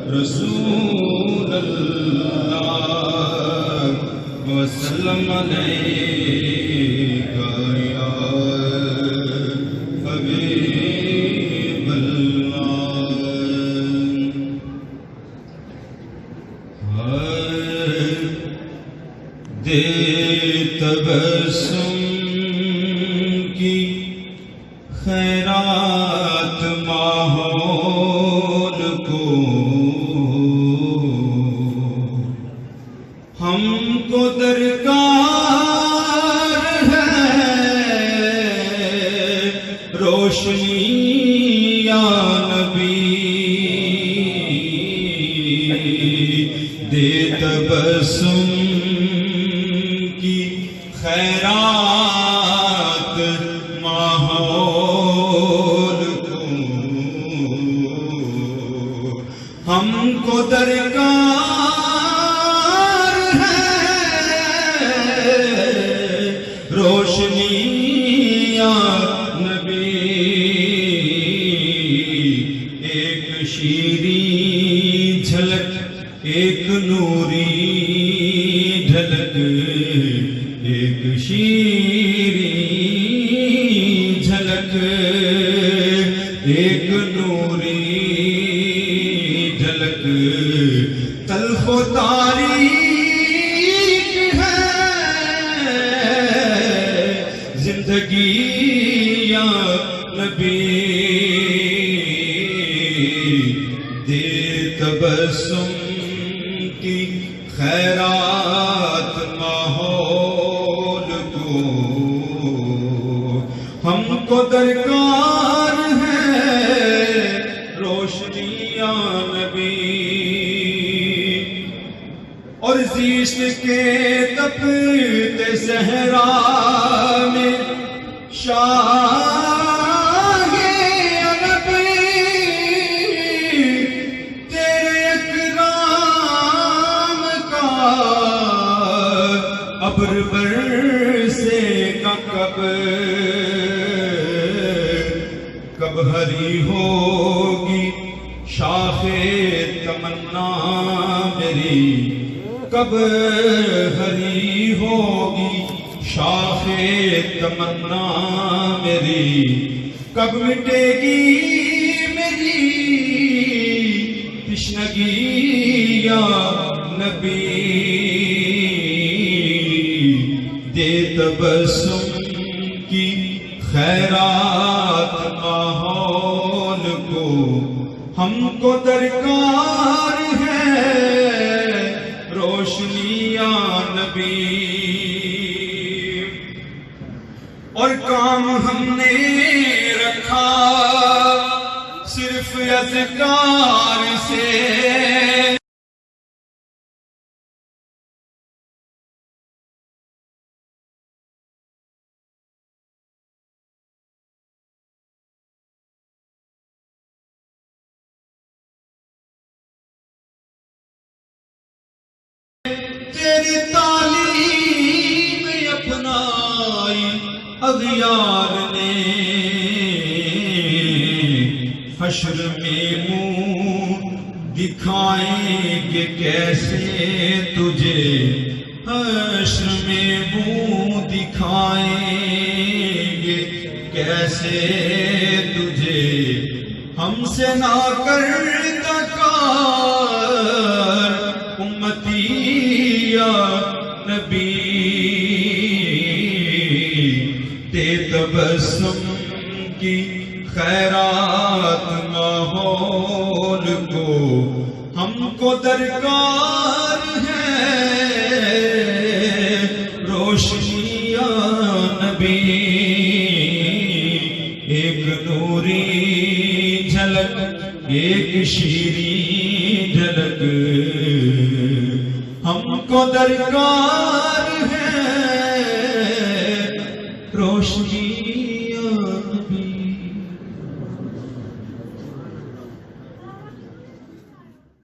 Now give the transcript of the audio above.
رسول اللہ وسلم علیکہ یا حبیب اللہ دے تبسم کی خیرات ماحول کو ہم کو درکار ہے روشنی یا نبی دے تبسم کی خیرات ماحول کو ہم کو درکار ہے روشنی یا نبی ایک شیریں جھلک ایک نوری جھلک ایک شیریں جھلک ایک نوری جھلک تلخ و تاریک ہے زندگی یا نبی دے تبسم کی خیرات ماحول کو ہم کو درکار ہے روشنی یا نبی اور زیست کے تپتے صحرا میں شاہ عرب تیرے اکرام کا ابر برسے گا کب ہری ہوگی شاخ تمنا میری کب ہری ہوگی شاخ تمنا میری کب مٹے گی میری تشنگی یا نبی دے تبسم کی خیرات ماحول کو ہم کو درکار ہے روشنی یا نبی اور کام ہم نے رکھا صرف اذکار سے تیری تعلیم اپنائی اغیار نے حشر میں منہ دکھائیں گے کیسے تجھے حشر میں منہ دکھائیں گے کیسے تجھے ہم سے نہ کرتا کار امتی یا نبی دے تبسم کی خیرات ماحول کو ہم کو درکار ہے روشنی یا نبی ایک نوری جھلک ایک شیریں جھلک ہم کو درکار ہے روشنی